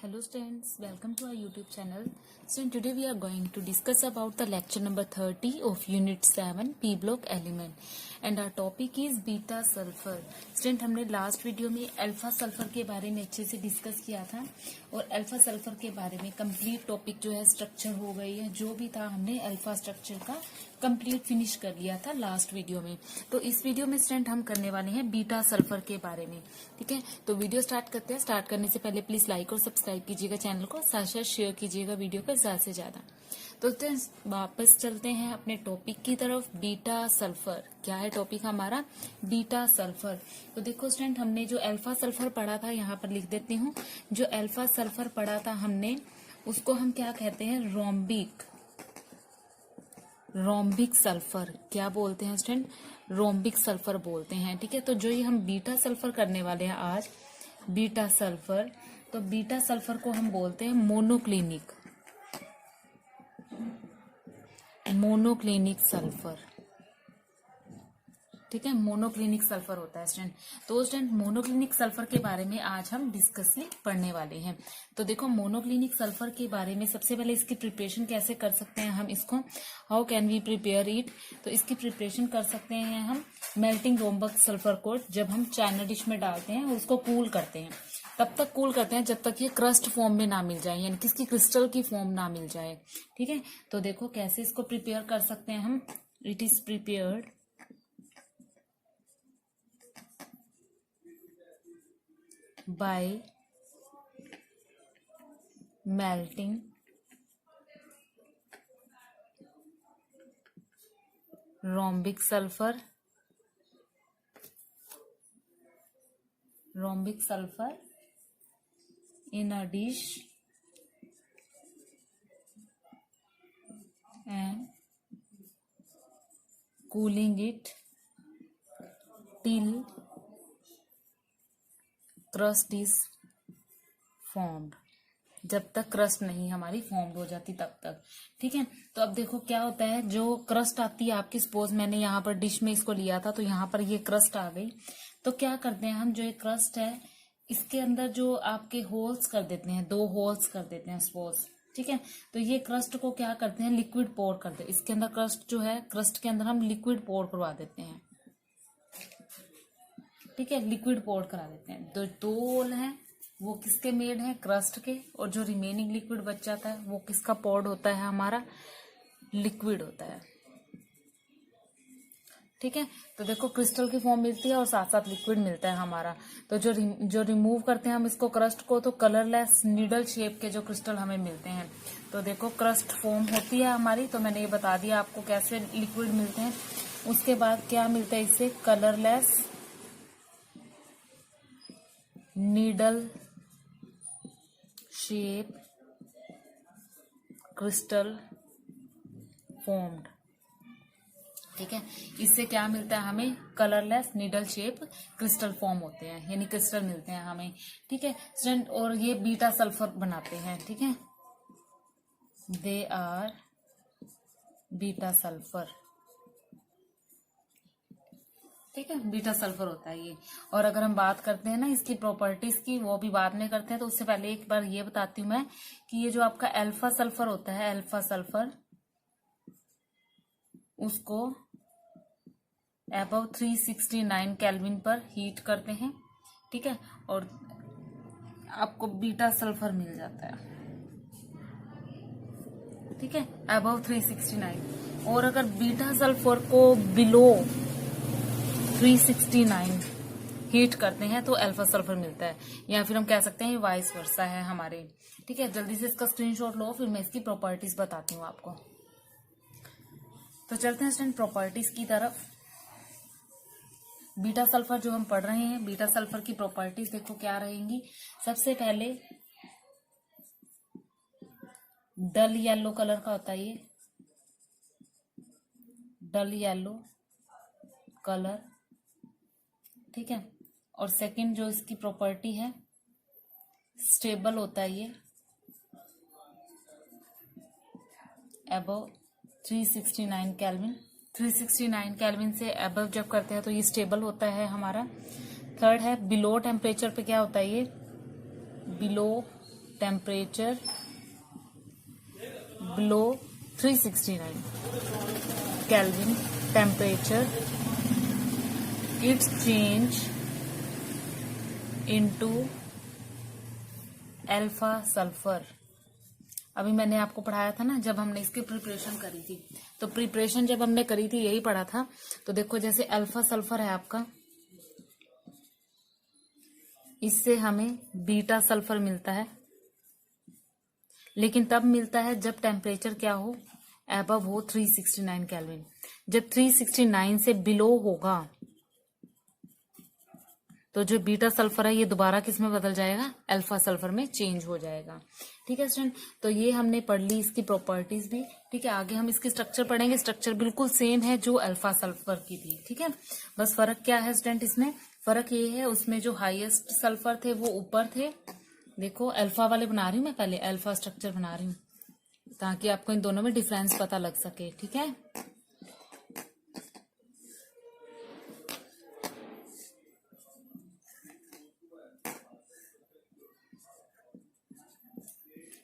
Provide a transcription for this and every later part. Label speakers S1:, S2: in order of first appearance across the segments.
S1: Hello students, welcome to our YouTube channel. So today we are going to discuss about the lecture number 30 of Unit 7 P block element and our topic is beta sulfur. Student हमने last video में alpha sulphur के बारे में अच्छे से discuss किया था और अल्फा सल्फर के बारे में कंप्लीट टॉपिक जो है स्ट्रक्चर हो गई है, जो भी था हमने अल्फा स्ट्रक्चर का कंप्लीट फिनिश कर लिया था लास्ट वीडियो में। तो इस वीडियो में स्टूडेंट हम करने वाले हैं बीटा सल्फर के बारे में। ठीक है, तो वीडियो स्टार्ट करते हैं। स्टार्ट करने से पहले प्लीज लाइक और सब्सक्राइब कीजिएगा चैनल को, साथ साथ शेयर कीजिएगा वीडियो को ज्यादा से ज्यादा। तो स्टूडेंट्स वापस चलते हैं अपने टॉपिक की तरफ। बीटा सल्फर क्या है टॉपिक हमारा? Beta sulphur. तो देखो स्टूडेंट, हमने जो अल्फा सल्फर पढ़ा था, यहाँ पर लिख देती हूँ, जो अल्फा सल्फर पढ़ा था हमने उसको हम क्या कहते हैं? Rhombic sulphur. क्या बोलते हैं स्टूडेंट? रोम्बिक सल्फर बोलते हैं। ठीक है, तो जो ये हम बीटा सल्फर करने वाले हैं आज, बीटा सल्फर, तो बीटा सल्फर को हम बोलते हैं मोनोक्लिनिक सल्फर। ठीक है, मोनोक्लिनिक सल्फर होता है स्टूडेंट। तो स्टूडेंट मोनोक्लिनिक सल्फर के बारे में आज हम डिस्कसली पढ़ने वाले हैं। तो देखो मोनोक्लिनिक सल्फर के बारे में सबसे पहले इसकी प्रिपरेशन कैसे कर सकते हैं हम इसको, how can we prepare it. तो इसकी प्रिपरेशन कर सकते हैं हम मेल्टिंग रोम्बिक सल्फर को जब हम चाइना डिश में डालते हैं, उसको कूल करते हैं। तब तक कूल करते हैं जब तक ये क्रस्ट फॉर्म में ना मिल जाए, यानी किसकी क्रिस्टल की फॉर्म ना मिल जाए। ठीक है, तो देखो कैसे इसको प्रिपेयर कर सकते हैं हम। It is prepared by melting rhombic sulfur in a dish and cooling it till crust is formed. जब तक क्रस्ट नहीं हमारी फॉर्म्ड हो जाती तब तक। ठीक है, तो अब देखो क्या होता है, जो क्रस्ट आती है आपकी, सपोज मैंने यहाँ पर डिश में इसको लिया था तो यहाँ पर ये क्रस्ट आ गई, तो क्या करते हैं हम, जो ये क्रस्ट है इसके अंदर जो आपके होल्स कर देते हैं, 2 होल्स कर देते हैं सपोज। ठीक है, तो ये क्रस्ट को क्या करते हैं, लिक्विड पोर करते हैं। इसके अंदर क्रस्ट जो है, क्रस्ट के अंदर हम लिक्विड पोर करवा देते हैं। ठीक है, लिक्विड पोर करा देते हैं। तो 2 होल हैं वो किसके मेड हैं? क्रस्ट के। और जो रिमेनिंग लिक्विड बच जाता है वो किसका पोर्ड होता है? हमारा लिक्विड होता है। ठीक है, तो देखो क्रिस्टल की फॉर्म मिलती है और साथ साथ लिक्विड मिलता है हमारा। तो जो रिमूव करते हैं हम इसको क्रस्ट को, तो कलरलेस नीडल शेप के जो क्रिस्टल हमें मिलते हैं। तो देखो क्रस्ट फॉर्म होती है हमारी, तो मैंने ये बता दिया आपको कैसे लिक्विड मिलते हैं। उसके बाद क्या मिलता है इससे? Colourless needle shape crystal formed. ठीक है, इससे क्या मिलता है हमें? Colourless needle shape crystal form होते हैं, यानी क्रिस्टल मिलते हैं हमें। ठीक है स्टूडेंट, और ये बीटा सल्फर बनाते हैं। ठीक है, दे आर बीटा सल्फर। ठीक है, बीटा सल्फर होता है ये। और अगर हम बात करते हैं ना इसकी प्रॉपर्टीज की, वो भी बाद में करते हैं। तो उससे पहले एक बार ये बताती हूँ मैं कि ये जो आपका अल्फा सल्फर होता है, अल्फा सल्फर, उसको अबव 369 केल्विन पर हीट करते हैं। ठीक है, और आपको बीटा सल्फर मिल जाता है। ठीक है, अबव 369। और अगर बीटा सल्फर को बिलो 369 हीट करते हैं तो अल्फा सल्फर मिलता है, या फिर हम कह सकते हैं वाइस वर्सा है हमारे। ठीक है, जल्दी से इसका स्क्रीनशॉट लो, फिर मैं इसकी प्रॉपर्टीज बताती हूँ आपको। तो चलते हैं स्टूडेंट प्रॉपर्टीज की तरफ। बीटा सल्फर जो हम पढ़ रहे हैं, बीटा सल्फर की प्रॉपर्टीज देखो क्या रहेंगी। सबसे पहले डल येलो कलर का होता है ये, डल येलो कलर। ठीक है, और सेकंड जो इसकी प्रॉपर्टी है, स्टेबल होता है ये, अबव 369 केल्विन। 369 केल्विन से अबव जब करते हैं तो ये स्टेबल होता है हमारा। थर्ड है बिलो टेम्परेचर पे क्या होता है ये, below temperature below 369 Kelvin temperature, its change into alpha sulphur. अभी मैंने आपको पढ़ाया था ना जब हमने इसकी प्रिपरेशन करी थी, तो प्रिपरेशन जब हमने करी थी यही पढ़ा था। तो देखो जैसे अल्फा सल्फर है आपका, इससे हमें बीटा सल्फर मिलता है, लेकिन तब मिलता है जब टेम्परेचर क्या हो, एबव हो 369 केल्विन। जब 369 से बिलो होगा तो जो बीटा सल्फर है ये दोबारा किस में बदल जाएगा, अल्फा सल्फर में चेंज हो जाएगा। ठीक है स्टूडेंट, तो ये हमने पढ़ ली इसकी प्रॉपर्टीज भी। ठीक है, आगे हम इसकी स्ट्रक्चर पढ़ेंगे। स्ट्रक्चर बिल्कुल सेम है जो अल्फा सल्फर की थी। ठीक है, बस फर्क क्या है स्टूडेंट, इसमें फर्क ये है उसमें जो हाईएस्ट सल्फर थे वो ऊपर थे। देखो अल्फा वाले बना रही हूँ मैं, पहले अल्फा स्ट्रक्चर बना रही हूँ ताकि आपको इन दोनों में डिफरेंस पता लग सके। ठीक है,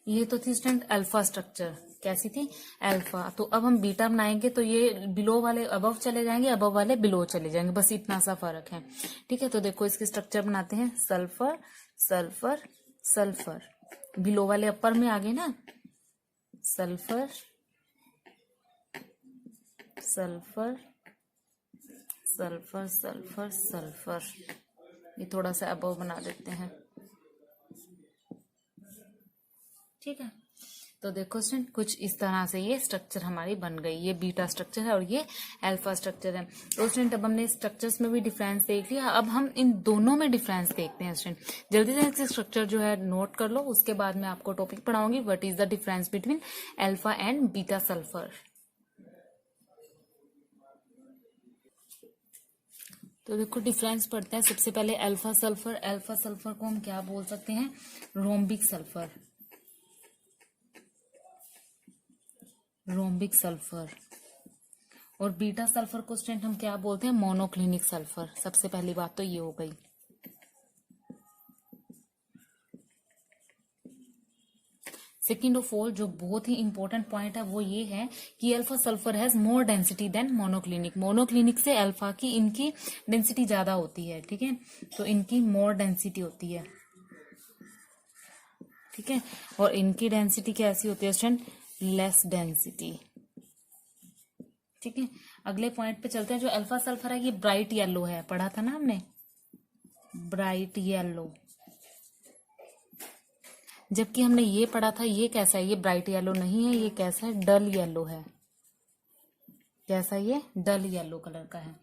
S1: ये तो थी स्टूडेंट अल्फा स्ट्रक्चर, कैसी थी, अल्फा। तो अब हम बीटा बनाएंगे तो ये बिलो वाले अबव चले जाएंगे, अबव वाले बिलो चले जाएंगे, बस इतना सा फर्क है। ठीक है, तो देखो इसकी स्ट्रक्चर बनाते हैं, सल्फर सल्फर सल्फर, बिलो वाले अपर में आ गए ना, sulphur sulphur sulphur sulphur sulphur, ये थोड़ा सा अबव बना देते हैं। ठीक है, तो देखो स्टूडेंट कुछ इस तरह से ये स्ट्रक्चर हमारी बन गई। ये बीटा स्ट्रक्चर है और ये अल्फा स्ट्रक्चर है। तो स्टूडेंट अब हमने स्ट्रक्चर्स में भी डिफरेंस देख लिया, अब हम इन दोनों में डिफरेंस देखते हैं। स्टूडेंट जल्दी से इसके स्ट्रक्चर जो है नोट कर लो, उसके बाद मैं आपको टॉपिक पढ़ाऊंगी what is the difference between alpha and beta sulphur. तो देखो डिफरेंस पढ़ते हैं। सबसे पहले अल्फा सल्फर, अल्फा सल्फर को हम क्या बोल सकते हैं, रोम्बिक सल्फर, रोम्बिक सल्फर। और बीटा सल्फर को स्टूडेंट हम क्या बोलते हैं, मोनोक्लिनिक सल्फर। सबसे पहली बात तो ये हो गई। सेकेंड ऑफ ऑल जो बहुत ही इंपॉर्टेंट पॉइंट है वो ये है कि alpha sulphur has more density than monoclinic. Monoclinic से अल्फा की इनकी डेंसिटी ज्यादा होती है। ठीक है, तो इनकी मोर डेंसिटी होती है। ठीक है, और इनकी डेंसिटी कैसी होती है स्टूडेंट, लेस डेंसिटी। ठीक है, अगले पॉइंट पे चलते हैं। जो अल्फा सल्फर है ये ब्राइट येलो है, पढ़ा था ना हमने, ब्राइट येलो। जबकि हमने ये पढ़ा था ये कैसा है, ये ब्राइट येलो नहीं है, ये कैसा है, डल येलो है। कैसा, ये डल येलो कलर का है।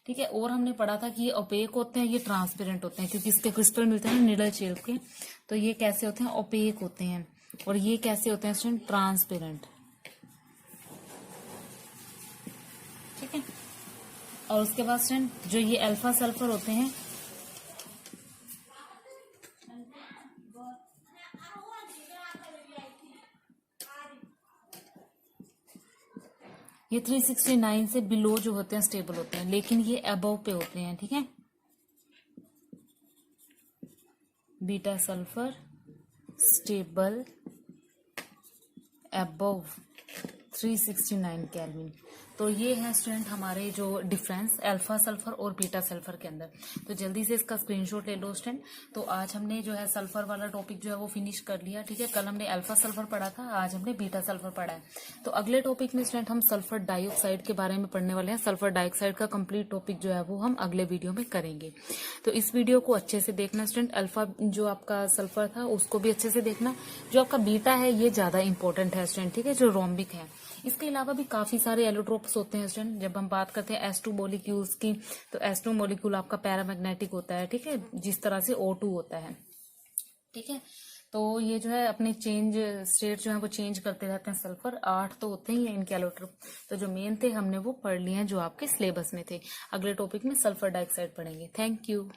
S1: ठीक है, और हमने पढ़ा था कि ये ओपेक होते हैं, ये ट्रांसपेरेंट होते हैं, क्योंकि इसके क्रिस्टल मिलते हैं नीडल शेप के। तो ये कैसे होते हैं, ओपेक होते हैं। और ये कैसे होते हैं स्टूडेंट, ट्रांसपेरेंट। ठीक है, और उसके बाद स्टूडेंट जो ये अल्फा सल्फर होते हैं, ये 369 से बिलो जो होते हैं स्टेबल होते हैं, लेकिन ये अबव पे होते हैं। ठीक है, beta sulphur stable above 369 kelvin. तो ये है स्टूडेंट हमारे जो डिफरेंस अल्फा सल्फर और बीटा सल्फर के अंदर। तो जल्दी से इसका स्क्रीनशॉट ले लो स्टूडेंट। तो आज हमने जो है सल्फर वाला टॉपिक जो है वो फिनिश कर लिया। ठीक है, कल हमने अल्फा सल्फर पढ़ा था, आज हमने बीटा सल्फर पढ़ा है। तो अगले टॉपिक में स्टूडेंट हम सल्फर डाइऑक्साइड के बारे में पढ़ने वाले हैं। सल्फर डाइऑक्साइड का कंप्लीट टॉपिक जो है वो हम अगले वीडियो में करेंगे। तो इस वीडियो को अच्छे से देखना स्टूडेंट। अल्फा जो आपका सल्फर था उसको भी अच्छे से देखना। जो आपका बीटा है ये ज्यादा इंपॉर्टेंट है स्टूडेंट। ठीक है, जो रोम्बिक है। इसके अलावा भी काफी सारे एलोट्रोप्स होते हैं स्टूडेंट। जब हम बात करते हैं S2 मॉलिक्यूल्स की, तो S2 मॉलिक्यूल आपका पैरामैग्नेटिक होता है। ठीक है, जिस तरह से O2 होता है। ठीक है, तो ये जो है अपने चेंज स्टेट जो है वो चेंज करते रहते हैं। सल्फर 8 तो होते ही हैं इनके एलोट्रोप। तो जो मेन थे हमने वो पढ़ लिए हैं जो आपके सिलेबस में थे। अगले टॉपिक में सल्फर डाइऑक्साइड पढ़ेंगे। Thank you.